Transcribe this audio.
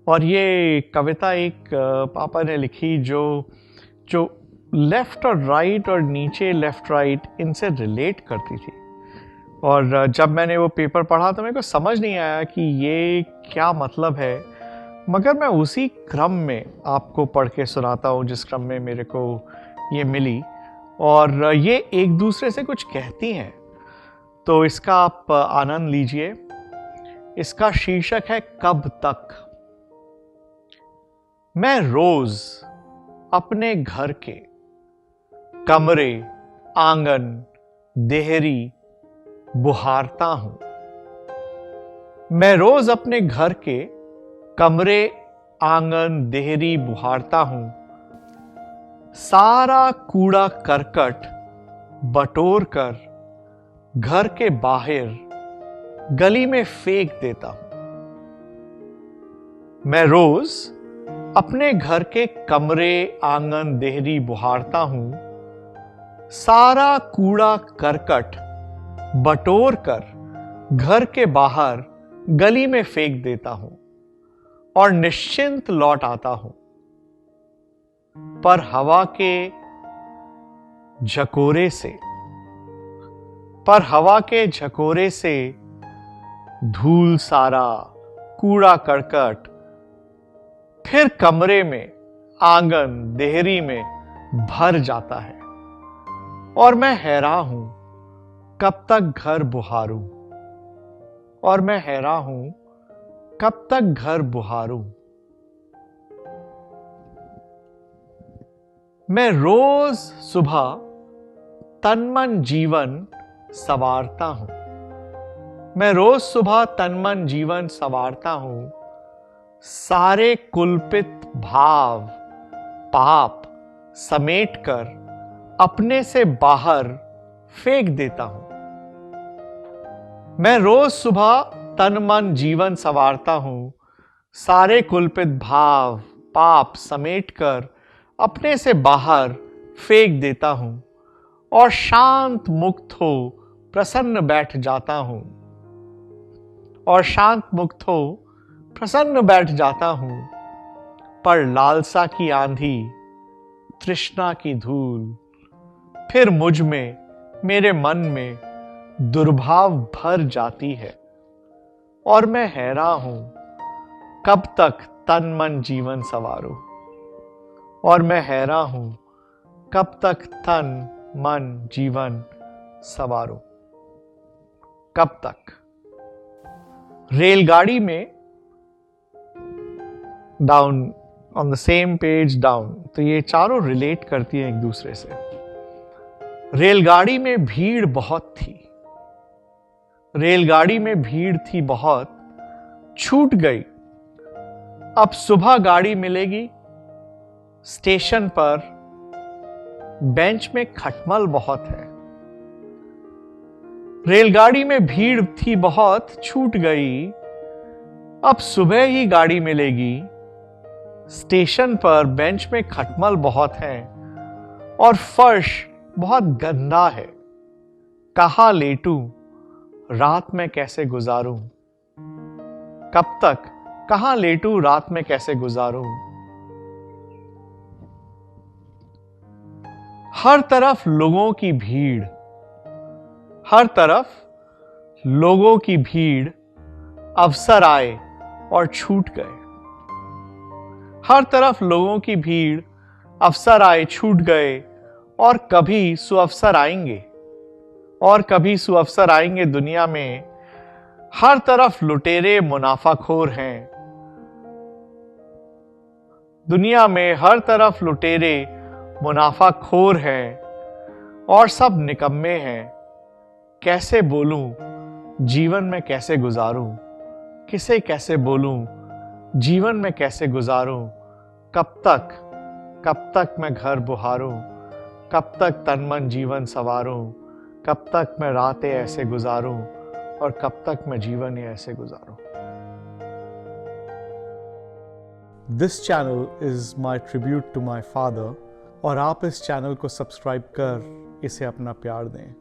और ये कविता एक पापा ने लिखी जो जो लेफ्ट और राइट और नीचे लेफ्ट राइट इनसे रिलेट करती थी। और जब मैंने वो पेपर पढ़ा तो मेरे को समझ नहीं आया कि ये क्या मतलब है, मगर मैं उसी क्रम में आपको पढ़ के सुनाता हूँ जिस क्रम में मेरे को ये मिली। और ये एक दूसरे से कुछ कहती हैं, तो इसका आप आनंद लीजिए। इसका शीर्षक है कब तक। मैं रोज अपने घर के कमरे, आंगन, देहरी बुहारता हूं। मैं रोज अपने घर के कमरे, आंगन, देहरी बुहारता हूं। सारा कूड़ा करकट बटोर कर घर के बाहर गली में फेंक देता हूं। मैं रोज अपने घर के कमरे, आंगन, देहरी बुहारता हूं। सारा कूड़ा करकट बटोर कर घर के बाहर गली में फेंक देता हूं और निश्चिंत लौट आता हूं। पर हवा के झकोरे से धूल सारा कूड़ा करकट फिर कमरे में, आंगन, देहरी में भर जाता है और मैं हैरान हूं कब तक घर बुहारूं। और मैं हैरान हूं कब तक घर बुहारूं। मैं रोज सुबह तन मन जीवन संवारता हूं। मैं रोज सुबह तन मन जीवन संवारता हूं। सारे कुलपित भाव, पाप समेट कर अपने से बाहर फेंक देता हूं। मैं रोज सुबह तन मन जीवन संवारता हूं। सारे कुलपित भाव, पाप समेट कर अपने से बाहर फेंक देता हूं और शांत मुक्त हो प्रसन्न बैठ जाता हूं। और शांत मुक्त हो प्रसन्न बैठ जाता हूं। पर लालसा की आंधी, तृष्णा की धूल फिर मुझ में, मेरे मन में दुर्भाव भर जाती है और मैं हैरान हूं कब तक तन मन जीवन संवारूं। और मैं हैरान हूं कब तक तन मन जीवन संवारूं। कब तक। रेलगाड़ी में down on the same page down, तो ये चारों रिलेट करती हैं एक दूसरे से। रेलगाड़ी में भीड़ बहुत थी। रेलगाड़ी में भीड़ थी बहुत, छूट गई। अब सुबह गाड़ी मिलेगी। स्टेशन पर बेंच में खटमल बहुत है। रेलगाड़ी में भीड़ थी बहुत, छूट गई। अब सुबह ही गाड़ी मिलेगी। स्टेशन पर बेंच में खटमल बहुत है और फर्श बहुत गंदा है। कहां लेटूं, रात में कैसे गुजारूं। कब तक, कहां लेटूं, रात में कैसे गुजारूं। हर तरफ लोगों की भीड़, हर तरफ लोगों की भीड़, अवसर आए और छूट गए। हर तरफ लोगों की भीड़, अवसर आए, छूट गए और कभी सुअवसर आएंगे, और कभी सुअवसर आएंगे दुनिया में। हर तरफ लुटेरे मुनाफाखोर हैं। दुनिया में हर तरफ लुटेरे मुनाफाखोर हैं और सब निकम्मे हैं। कैसे बोलूं, जीवन में कैसे गुजारूं। किसे कैसे बोलूं, जीवन में कैसे गुजारूं। कब तक मैं घर बुहारूं। कब तक तन मन जीवन संवारूं। कब तक मैं रातें ऐसे गुजारूं और कब तक मैं जीवन ही ऐसे गुजारूं। This channel is my tribute to my father, और आप इस चैनल को सब्सक्राइब कर इसे अपना प्यार दें।